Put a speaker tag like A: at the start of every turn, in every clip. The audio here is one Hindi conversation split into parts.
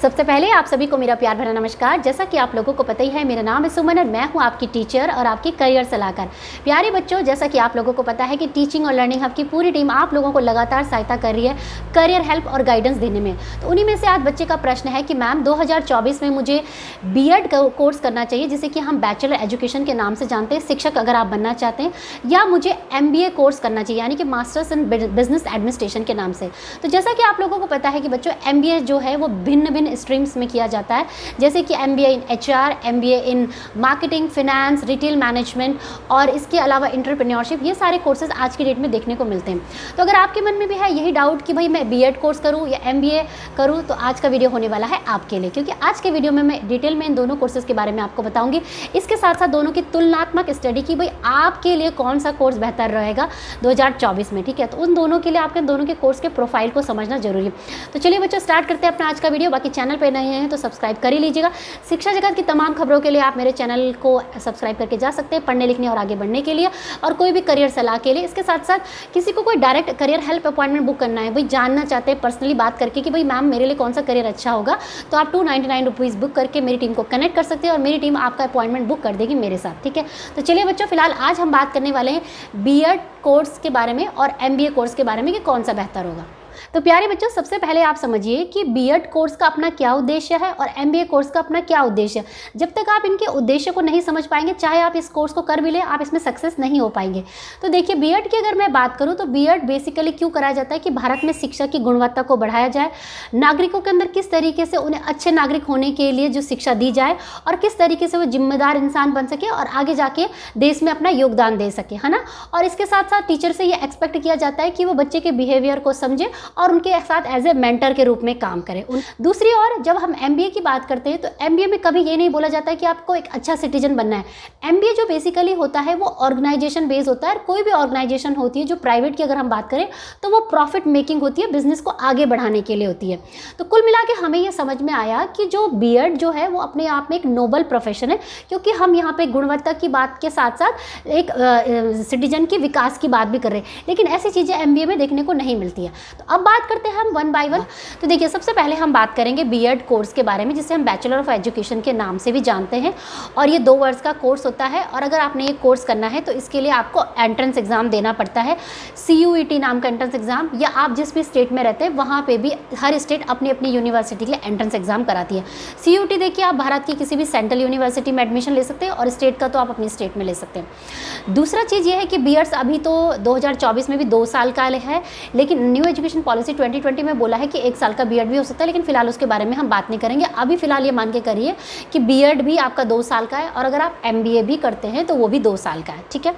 A: सबसे पहले आप सभी को मेरा प्यार भरा नमस्कार। जैसा कि आप लोगों को पता ही है, मेरा नाम है सुमन और मैं हूं आपकी टीचर और आपकी करियर सलाहकार। प्यारे बच्चों, जैसा कि आप लोगों को पता है कि टीचिंग और लर्निंग हब की पूरी टीम आप लोगों को लगातार सहायता कर रही है करियर हेल्प और गाइडेंस देने में। तो उन्हीं में से आज बच्चे का प्रश्न है कि मैम 2024 में मुझे बीएड कोर्स करना चाहिए, जिसे कि हम बैचलर एजुकेशन के नाम से जानते हैं, शिक्षक अगर आप बनना चाहते हैं, या मुझे एमबीए कोर्स करना चाहिए यानी कि मास्टर्स इन बिजनेस एडमिनिस्ट्रेशन के नाम से। तो जैसा कि आप लोगों को पता है कि बच्चों एमबीए जो है वो भिन्न स्ट्रीम्स में किया जाता है, जैसे कि MBA in HR, MBA in marketing, finance, retail management और इसके अलावा एंटरप्रेन्योरशिप। ये सारे कोर्सेज आज की डेट में देखने को मिलते हैं। तो अगर आपके मन में भी है यही डाउट कि भाई मैं बीएड कोर्स करूं या एमबीए करूं, तो आज का वीडियो होने वाला है आपके लिए, क्योंकि आज के वीडियो में मैं डिटेल में इन दोनों कोर्सेज के बारे में आपको बताऊंगी। इसके साथ साथ दोनों की तुलनात्मक स्टडी की भाई आपके लिए कौन सा कोर्स बेहतर रहेगा 2024 में। ठीक है, तो उन दोनों के लिए आपके दोनों के कोर्स के प्रोफाइल को समझना जरूरी है। तो चलिए बच्चों, स्टार्ट करते हैं अपना आज का वीडियो। बाकी चैनल पे नए हैं तो सब्सक्राइब कर ही लीजिएगा। शिक्षा जगत की तमाम खबरों के लिए आप मेरे चैनल को सब्सक्राइब करके जा सकते हैं, पढ़ने लिखने और आगे बढ़ने के लिए, और कोई भी करियर सलाह के लिए। इसके साथ साथ किसी को कोई direct career help appointment book करना है, भाई जानना चाहते हैं पर्सनली बात करके कि भाई मैम मेरे लिए कौन सा करियर अच्छा होगा, तो आप 299 रुपीज़ बुक करके मेरी टीम को कनेक्ट कर सकते हैं और मेरी टीम आपका अपॉइंटमेंट बुक कर देगी मेरे साथ। ठीक है, तो चलिए बच्चों, फिलहाल आज हम बात करने वाले हैं बीएड कोर्स के बारे में और एमबीए कोर्स के बारे में कि कौन सा बेहतर होगा। तो प्यारे बच्चों, सबसे पहले आप समझिए कि बीएड कोर्स का अपना क्या उद्देश्य है और एमबीए कोर्स का अपना क्या उद्देश्य है। जब तक आप इनके उद्देश्य को नहीं समझ पाएंगे, चाहे आप इस कोर्स को कर भी लें, आप इसमें सक्सेस नहीं हो पाएंगे। तो देखिए, बीएड की अगर मैं बात करूं तो बीएड बेसिकली क्यों कराया जाता है कि भारत में शिक्षा की गुणवत्ता को बढ़ाया जाए, नागरिकों के अंदर किस तरीके से उन्हें अच्छे नागरिक होने के लिए जो शिक्षा दी जाए और किस तरीके से वो जिम्मेदार इंसान बन सके और आगे जाके देश में अपना योगदान दे सके, है ना। और इसके साथ साथ टीचर से ये एक्सपेक्ट किया जाता है कि वो बच्चे के बिहेवियर को समझे और उनके साथ एज ए मेंटर के रूप में काम करें। दूसरी ओर जब हम एमबीए की बात करते हैं तो एमबीए में कभी ये नहीं बोला जाता है कि आपको एक अच्छा सिटीजन बनना है। एमबीए जो बेसिकली होता है वो ऑर्गेनाइजेशन बेस्ड होता है। कोई भी ऑर्गेनाइजेशन होती है जो प्राइवेट की अगर हम बात करें तो वो प्रॉफिट मेकिंग होती है, बिजनेस को आगे बढ़ाने के लिए होती है। तो कुल मिला के हमें ये समझ में आया कि जो बीएड जो है वो अपने आप में एक नोबल प्रोफेशन है, क्योंकि हम यहाँ पे गुणवत्ता की बात के साथ साथ एक सिटीजन के विकास की बात भी कर रहे हैं, लेकिन ऐसी चीज़ें एमबीए में देखने को नहीं मिलती है। तो अब बात करते हैं हम वन बाय वन। तो देखिए, सबसे पहले हम बात करेंगे बीएड कोर्स के बारे में, जिसे हम बैचलर ऑफ एजुकेशन के नाम से भी जानते हैं, और ये 2 वर्ष का कोर्स होता है। और अगर आपने ये कोर्स करना है तो इसके लिए आपको एंट्रेंस एग्जाम देना पड़ता है, CUET नाम का एंट्रेंस एग्जाम, या आप जिस भी स्टेट में रहते हैं वहाँ पे भी हर स्टेट अपनी अपनी यूनिवर्सिटी के लिए एंट्रेंस एग्जाम कराती है। CUET देखिए, आप भारत की किसी भी सेंट्रल यूनिवर्सिटी में एडमिशन ले सकते हैं और स्टेट का तो आप अपनी स्टेट में ले सकते हैं। दूसरा चीज़ ये है कि बीएड्स अभी तो 2024 में भी 2 साल का है, लेकिन न्यू एजुकेशन पॉलिसी 2020 में बोला है कि 1 साल का बीएड भी हो सकता है, लेकिन फिलहाल उसके बारे में हम बात नहीं करेंगे। अभी फिलहाल ये मान के करिए कि बीएड भी आपका 2 साल का है, और अगर आप एमबीए भी करते हैं तो वो भी 2 साल का है। ठीक है,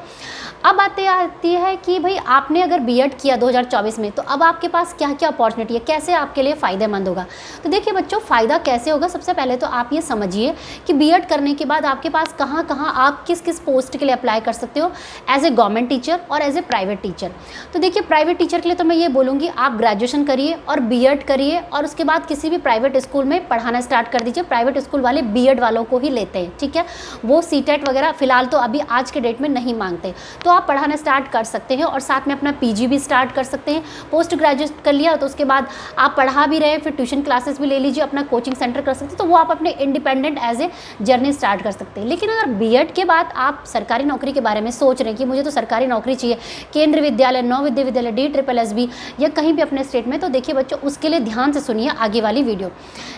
A: अब बात आती है कि भाई आपने अगर बीएड किया 2024 में, तो अब आपके पास क्या क्या अपॉर्चुनिटी है, कैसे आपके लिए फ़ायदेमंद होगा। तो देखिए बच्चों, फ़ायदा कैसे होगा, सबसे पहले तो आप ये समझिए कि बीएड करने के बाद आपके पास कहाँ कहाँ आप किस किस पोस्ट के लिए अप्लाई कर सकते हो, एज ए गवर्नमेंट टीचर और एज ए प्राइवेट टीचर। तो देखिए, प्राइवेट टीचर के लिए तो मैं ये बोलूँगी आप ग्रेजुएशन करिए और बीएड करिए, और उसके बाद किसी भी प्राइवेट स्कूल में पढ़ाना स्टार्ट कर दीजिए। प्राइवेट स्कूल वाले बीएड वालों को ही लेते हैं, ठीक है, वो सीटेट वगैरह फिलहाल तो अभी आज के डेट में नहीं मांगते, तो आप पढ़ाना स्टार्ट कर सकते हैं और साथ में अपना पीजी भी स्टार्ट कर सकते हैं। पोस्ट ग्रेजुएट कर लिया तो उसके बाद आप पढ़ा भी रहे, फिर ट्यूशन क्लासेस भी ले लीजिए, अपना कोचिंग सेंटर कर सकते हैं, तो वो आप अपने independent as a journey start कर सकते हैं। लेकिन अगर बीएड के बाद आप सरकारी नौकरी के बारे में सोच रहे हैं कि मुझे तो सरकारी नौकरी चाहिए, केंद्रीय विद्यालय, नवोदय विद्यालय, DSSB या कहीं भी अपने स्टेट में, तो देखिए बच्चों, उसके लिए ध्यान से सुनिए आगे वाली वीडियो।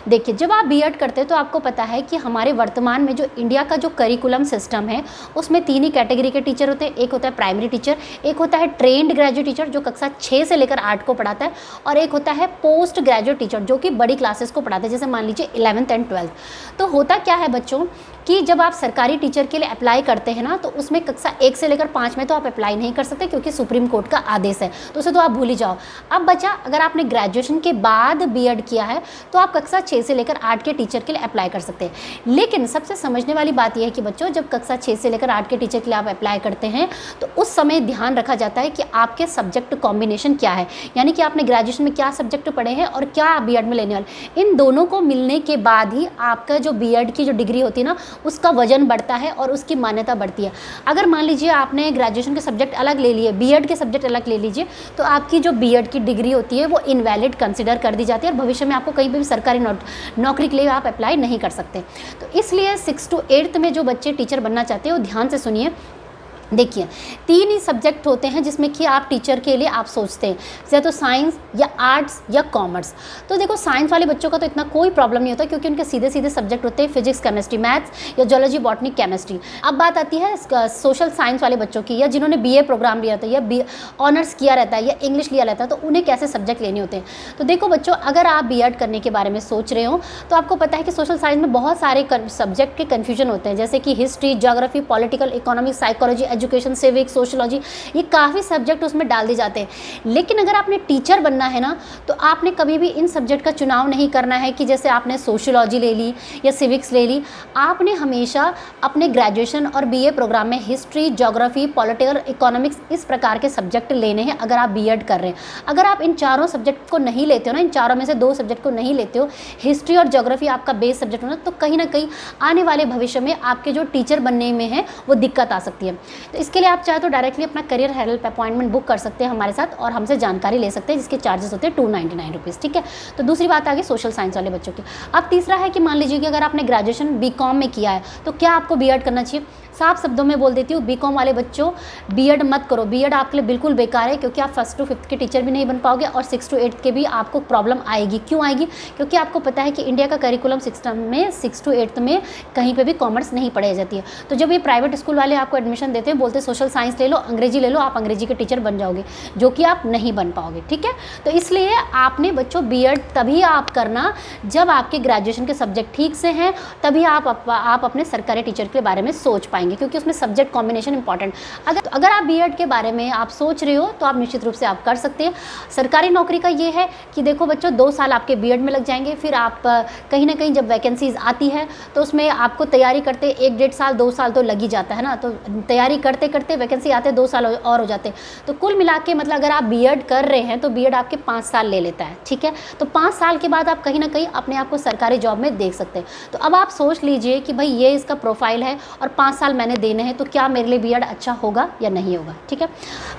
A: देखिए, जब आप बीएड करते हैं तो आपको पता है कि हमारे वर्तमान में जो इंडिया का जो करिकुलम सिस्टम है उसमें 3 ही कैटेगरी के टीचर होते हैं। एक होता है प्राइमरी टीचर, एक होता है ट्रेंड ग्रेजुएट टीचर जो कक्षा 6 से लेकर 8 को पढ़ाता है, और एक होता है पोस्ट ग्रेजुएट टीचर जो कि बड़ी क्लासेस को पढ़ाता है, जैसे मान लीजिए 11th एंड 12th। तो होता क्या है बच्चों कि जब आप सरकारी टीचर के लिए अप्लाई करते हैं ना, तो उसमें कक्षा 1 से लेकर 5 में तो आप अप्लाई नहीं कर सकते, क्योंकि सुप्रीम कोर्ट का आदेश है, तो उसे तो आप भूल ही जाओ। अब बचा, अगर आपने ग्रेजुएशन के बाद बीएड किया है तो आप कक्षा 6 से लेकर 8 के टीचर के लिए अप्लाई कर सकते हैं। लेकिन सबसे समझने वाली बात यह है कि बच्चों, जब कक्षा 6 से लेकर 8 के टीचर के लिए आप अप्लाई करते हैं तो उस समय ध्यान रखा जाता है कि आपके सब्जेक्ट कॉम्बिनेशन क्या है, यानी कि आपने ग्रेजुएशन में क्या सब्जेक्ट पढ़े हैं और क्या आप बीएड में लेने वाले। इन दोनों को मिलने के बाद ही आपका जो बीएड की जो डिग्री होती है ना, उसका वजन बढ़ता है और उसकी मान्यता बढ़ती है। अगर मान लीजिए आपने ग्रेजुएशन के सब्जेक्ट अलग ले लिए, बीएड के सब्जेक्ट अलग ले लीजिए, तो आपकी जो बीएड की डिग्री होती है वो इनवैलिड कंसिडर कर दी जाती है और भविष्य में आपको कहीं पर भी सरकारी नौकरी के लिए आप अप्लाई नहीं कर सकते। तो इसलिए 6 to 8th में जो बच्चे टीचर बनना चाहते हैं वो ध्यान से सुनिए। देखिए 3 ही सब्जेक्ट होते हैं जिसमें कि आप टीचर के लिए आप सोचते हैं, या तो साइंस या आर्ट्स या कॉमर्स। तो देखो साइंस वाले बच्चों का तो इतना कोई प्रॉब्लम नहीं होता क्योंकि उनके सीधे सीधे सब्जेक्ट होते हैं फिजिक्स, केमिस्ट्री, मैथ्स या जोलॉजी, बॉटनी, केमिस्ट्री। अब बात आती है सोशल साइंस वाले बच्चों की, या जिन्होंने बीए प्रोग्राम लिया था या ऑनर्स किया रहता है या इंग्लिश लिया रहता है, तो उन्हें कैसे सब्जेक्ट लेने होते हैं। तो देखो बच्चों, अगर आप बीएड करने के बारे में सोच रहे हो तो आपको पता है कि सोशल साइंस में बहुत सारे सब्जेक्ट के कन्फ्यूजन होते हैं, जैसे कि history, geography, political, economics, psychology, education, civics, sociology, ये काफ़ी सब्जेक्ट उसमें डाल दिए जाते हैं। लेकिन अगर आपने टीचर बनना है ना, तो आपने कभी भी इन सब्जेक्ट का चुनाव नहीं करना है कि जैसे आपने सोशलॉजी ले ली या सिविक्स ले ली। आपने हमेशा अपने ग्रेजुएशन और बीए प्रोग्राम में हिस्ट्री, ज्योग्राफी, पॉलिटिकल, इकोनॉमिक्स इस प्रकार के सब्जेक्ट लेने हैं अगर आप बीएड कर रहे हैं। अगर आप इन चारों सब्जेक्ट को नहीं लेते हो ना, इन चारों में से 2 सब्जेक्ट को नहीं लेते हो, हिस्ट्री और ज्योग्राफी आपका बेस सब्जेक्ट होना, तो कहीं ना कहीं आने वाले भविष्य में आपके जो टीचर बनने में है वो दिक्कत आ सकती है। तो इसके लिए आप चाहे तो डायरेक्टली अपना करियर हेल्प अपॉइंटमेंट बुक कर सकते हैं हमारे साथ और हमसे जानकारी ले सकते हैं, जिसके चार्जेस होते हैं 299 रुपीज़। ठीक है। तो दूसरी बात आ गई सोशल साइंस वाले बच्चों की। अब तीसरा है कि मान लीजिए कि अगर आपने ग्रेजुएशन बीकॉम में किया है तो क्या आपको बीएड करना चाहिए। साफ शब्दों में बोल देती हूँ, बीकॉम वाले बच्चों बीएड मत करो। बीएड आपके लिए बिल्कुल बेकार है क्योंकि आप 1st to 5th के टीचर भी नहीं बन पाओगे और 6 to 8th के भी आपको प्रॉब्लम आएगी। क्यों आएगी? क्योंकि आपको पता है कि इंडिया का करिकुलम सिस्टम में 6 to 8th में कहीं पे भी कॉमर्स नहीं पढ़ाई जाती है। तो जब ये प्राइवेट स्कूल वाले आपको एडमिशन देते हैं, बोलते हैं सोशल साइंस ले लो, अंग्रेजी ले लो, आप अंग्रेजी के टीचर बन जाओगे, जो कि आप नहीं बन पाओगे। ठीक है। तो इसलिए आपने बच्चों बीएड तभी आप करना जब आपके ग्रेजुएशन के सब्जेक्ट ठीक से हैं, तभी आप अपने सरकारी टीचर के बारे में सोच पाएंगे, क्योंकि उसमें सब्जेक्ट कॉम्बिनेशन इंपॉर्टेंट। अगर आप बीएड के बारे में आप सोच रहे हो तो आप निश्चित रूप से आप कर सकते हैं। सरकारी नौकरी का ये है कि देखो बच्चों 2 साल आपके बीएड में लग जाएंगे, फिर आप कहीं ना कहीं जब वैकेंसीज आती है तो उसमें आपको तैयारी करते 1-1.5 साल 2 साल तो लग ही जाता है ना। तो तैयारी करते करते वैकेंसी आते 2 साल और हो जाते। तो कुल मिला के मतलब अगर आप बीएड कर रहे हैं तो बीएड आपके 5 साल ले लेता है। ठीक है। तो 5 साल के बाद आप कहीं ना कहीं अपने आप को सरकारी जॉब में देख सकते हैं। तो अब आप सोच लीजिए कि भाई ये इसका प्रोफाइल है और 5 साल मैंने देने हैं, तो क्या मेरे लिए बीएड अच्छा होगा या नहीं होगा। ठीक है।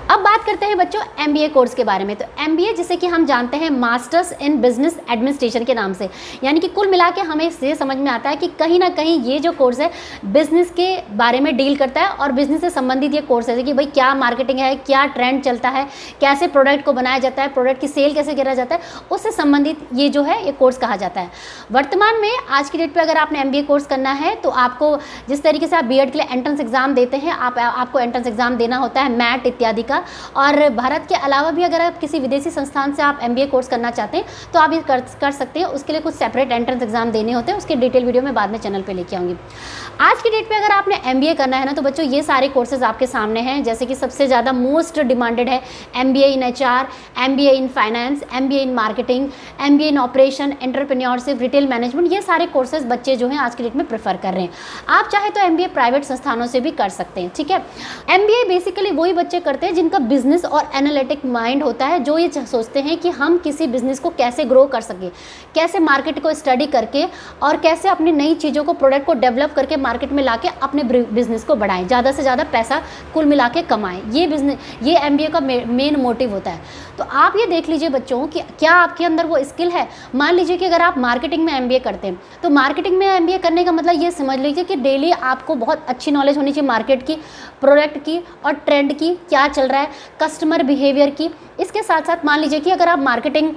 A: अब बात करते हैं बच्चों एमबीए कोर्स के बारे में। तो एमबीए जिसे कि हम जानते हैं मास्टर्स इन बिजनेस एडमिनिस्ट्रेशन के नाम से, यानी कि कुल मिला के हमें इससे समझ में आता है कि कहीं ना कहीं ये जो कोर्स है बिजनेस के बारे में डील करता है और बिजनेस से संबंधित ये कोर्स है कि भाई क्या मार्केटिंग है, क्या ट्रेंड चलता है, कैसे प्रोडक्ट को बनाया जाता है, प्रोडक्ट की सेल कैसे करा जाता है, उससे संबंधित ये जो है ये कोर्स कहा जाता है। वर्तमान में आज की डेट पे अगर आपने एमबीए कोर्स करना है तो आपको जिस तरीके से आप बीएड के लिए एंट्रेंस एग्जाम देते हैं, आपको एंट्रेंस एग्जाम देना होता है मैट इत्यादि का। और भारत के अलावा भी अगर आप किसी विदेशी संस्थान से आप एमबीए कोर्स करना चाहते हैं तो आप ये कर सकते हैं। उसके लिए कुछ सेपरेट एंट्रेंस एग्जाम देने होते हैं, उसके डिटेल वीडियो में बाद में चैनल पे लेके आऊँगी। आज की डेट पे अगर आपने एमबीए करना है ना तो बच्चों ये सारे कोर्सेज आपके सामने हैं, जैसे कि सबसे ज़्यादा मोस्ट डिमांडेड है MBA in HR, MBA in finance, MBA in marketing, MBA in operation, entrepreneurship, retail management. ये सारे कोर्सेज बच्चे जो हैं आज की डेट में प्रेफर कर रहे हैं। आप चाहे तो एमबीए प्राइवेट संस्थानों से भी कर सकते हैं। ठीक है। एमबीए बेसिकली वही बच्चे करते हैं जिनका बिजनेस और एनालिटिक माइंड होता है, जो ये सोचते हैं कि हम किसी बिजनेस को कैसे ग्रो कर सके, कैसे मार्केट को स्टडी करके और कैसे अपनी नई चीज़ों को, प्रोडक्ट को डेवलप करके मार्केट में लाके अपने बिजनेस को बढ़ाएं, ज़्यादा से ज़्यादा पैसा कुल मिला के कमाएं। ये एमबीए का मेन मोटिव होता है। तो आप ये देख लीजिए बच्चों कि क्या आपके अंदर वो स्किल है। मान लीजिए कि अगर आप मार्केटिंग में एमबीए करते हैं तो मार्केटिंग में एमबीए करने का मतलब ये समझ लीजिए कि डेली आपको बहुत अच्छी नॉलेज होनी चाहिए मार्केट की, प्रोडक्ट की और ट्रेंड की, क्या चल रहा है, कस्टमर बिहेवियर की। इसके साथ साथ मान लीजिए कि अगर आप मार्केटिंग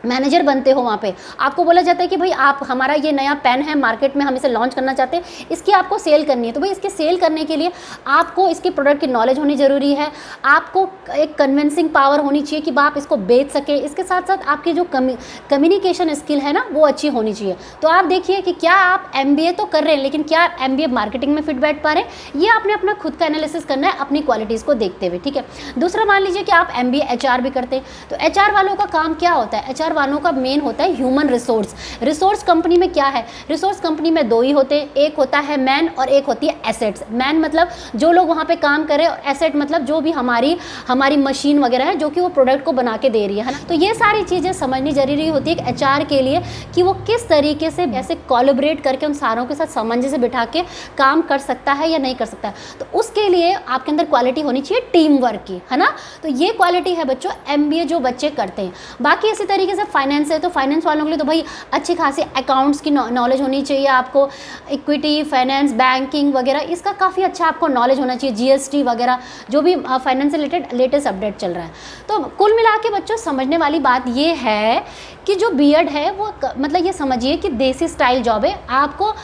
A: मैनेजर बनते हो, वहाँ पे आपको बोला जाता है कि भाई आप हमारा ये नया पेन है मार्केट में, हम इसे लॉन्च करना चाहते हैं, इसकी आपको सेल करनी है। तो भाई इसके सेल करने के लिए आपको इसके प्रोडक्ट की नॉलेज होनी ज़रूरी है, आपको एक कन्विंसिंग पावर होनी चाहिए कि आप इसको बेच सके। इसके साथ साथ आपकी जो कम्युनिकेशन स्किल है ना वो अच्छी होनी चाहिए। तो आप देखिए कि क्या आप एमबीए तो कर रहे हैं लेकिन क्या एमबीए मार्केटिंग में फिट बैठ पा रहे हैं, ये आपने अपना खुद का एनालिसिस करना है अपनी क्वालिटीज़ को देखते हुए। ठीक है। दूसरा मान लीजिए कि आप एमबीए एचआर भी करते हैं। तो एचआर वालों का काम क्या होता है, एचआर HR वालों का मेन होता है ह्यूमन रिसोर्स। रिसोर्स कंपनी में क्या है, रिसोर्स कंपनी में दो ही होते हैं, एक होता है मैन और एक होती है एसेट्स। मैन मतलब जो लोग वहाँ पे काम कर रहे हैं, और एसेट मतलब जो भी हमारी मशीन वगैरह है जो कि वो प्रोडक्ट को बना के दे रही है ना। तो ये सारी चीज़ें समझनी जरूरी होती है एक HR के लिए कि वो किस तरीके से ऐसे कोलैबोरेट करके उन सारों के साथ सामंजस्य बिठा के काम कर सकता है या नहीं कर सकता है। तो उसके लिए आपके अंदर क्वालिटी होनी चाहिए टीम वर्क की, है ना। तो ये क्वालिटी है बच्चों MBA जो बच्चे करते हैं। बाकी इसी तरीके से फाइनेंस है, तो फाइनेंस वालों के लिए तो भाई अच्छी खासी अकाउंट्स की नॉलेज होनी चाहिए आपको, इक्विटी, फाइनेंस, बैंकिंग वगैरह इसका काफ़ी अच्छा आपको नॉलेज होना चाहिए, GST वगैरह जो भी फाइनेंस से रिलेटेड लेटेस्ट अपडेट चल रहा है। तो कुल मिला के बच्चों समझने वाली बात ये है कि जो B.Ed है वो मतलब ये समझिए कि देसी स्टाइल जॉब है। आपको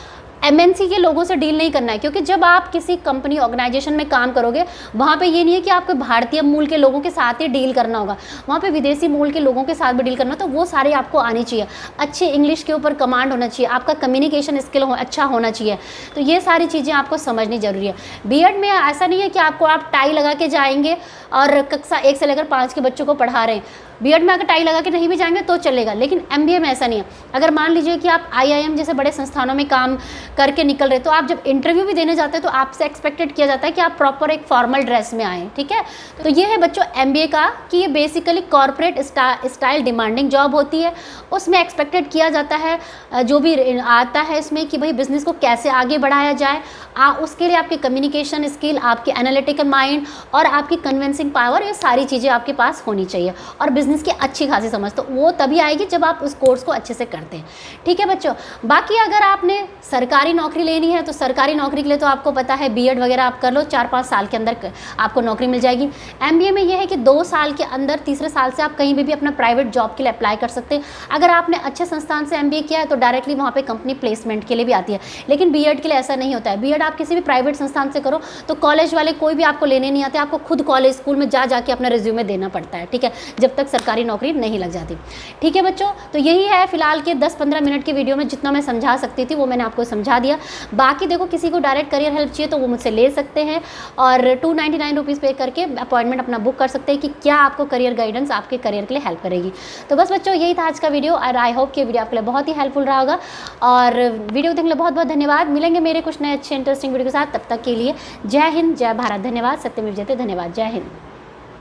A: MNC के लोगों से डील नहीं करना है, क्योंकि जब आप किसी कंपनी ऑर्गेनाइजेशन में काम करोगे वहाँ पे ये नहीं है कि आपको भारतीय मूल के लोगों के साथ ही डील करना होगा, वहाँ पे विदेशी मूल के लोगों के साथ भी डील करना। तो वो सारे आपको आनी चाहिए, अच्छे इंग्लिश के ऊपर कमांड होना चाहिए, आपका कम्युनिकेशन स्किल अच्छा होना चाहिए। तो ये सारी चीज़ें आपको समझनी जरूरी है। B.Ed में ऐसा नहीं है कि आप टाई लगा के जाएंगे और कक्षा 1 से लेकर 5 के बच्चों को पढ़ा रहे हैं। B.Ed में अगर टाई लगा के नहीं भी जाएंगे तो चलेगा, लेकिन MBA में ऐसा नहीं है। अगर मान लीजिए कि आप IIM जैसे बड़े संस्थानों में काम करके निकल रहे, तो आप जब इंटरव्यू भी देने जाते हैं तो आपसे एक्सपेक्टेड किया जाता है कि आप प्रॉपर एक फॉर्मल ड्रेस में आएँ, ठीक है। तो ये है बच्चों MBA का कि ये basically corporate style demanding job होती है। उसमें एक्सपेक्टेड किया जाता है जो भी आता है इसमें कि भाई बिजनेस को कैसे आगे बढ़ाया जाए, उसके लिए आपके कम्युनिकेशन स्किल, आपके एनालिटिकल माइंड और आपकी कन्विंसिंग पावर, ये सारी चीज़ें आपके पास होनी चाहिए और बिजनेस की अच्छी खासी समझ। तो वो तभी आएगी जब आप उस कोर्स को अच्छे से करते हैं, ठीक है बच्चों। बाकी अगर आपने सरकारी नौकरी लेनी है तो सरकारी नौकरी के लिए तो आपको पता है B.Ed वगैरह आप कर लो, 4-5 साल के अंदर आपको नौकरी मिल जाएगी। MBA में ये है कि 2 साल के अंदर तीसरे साल से आप कहीं भी अपना प्राइवेट जॉब के लिए अप्लाई कर सकते हैं। अगर आपने अच्छे संस्थान से MBA किया है तो डायरेक्टली वहाँ पे कंपनी प्लेसमेंट के लिए भी आती है, लेकिन B.Ed के लिए ऐसा नहीं होता है। B.Ed आप किसी भी प्राइवेट संस्थान से करो तो कॉलेज वाले कोई भी आपको लेने नहीं आते, आपको खुद कॉलेज स्कूल में जा के अपना रिज्यूमे देना पड़ता है, ठीक है, जब तक सरकारी नौकरी नहीं लग जाती, ठीक है बच्चों। तो यही है फिलहाल के 10-15 मिनट के वीडियो में जितना मैं समझा सकती थी वो मैंने आपको समझा दिया। बाकी देखो किसी को डायरेक्ट करियर हेल्प चाहिए तो वो मुझसे ले सकते हैं और 299 रुपीज़ पे करके अपॉइंटमेंट अपना बुक कर सकते हैं कि क्या आपको करियर गाइडेंस आपके करियर के लिए हेल्प करेगी। तो बस बच्चों यही था आज का वीडियो और आई होप कि ये वीडियो आपके लिए बहुत ही हेल्पफुल रहा होगा और वीडियो देखने के लिए बहुत बहुत धन्यवाद। मिलेंगे मेरे कुछ नए अच्छे इंटरेस्टिंग वीडियो के साथ, तब तक के लिए जय हिंद, जय भारत, धन्यवाद। सत्यमेव जयते, धन्यवाद, जय हिंद।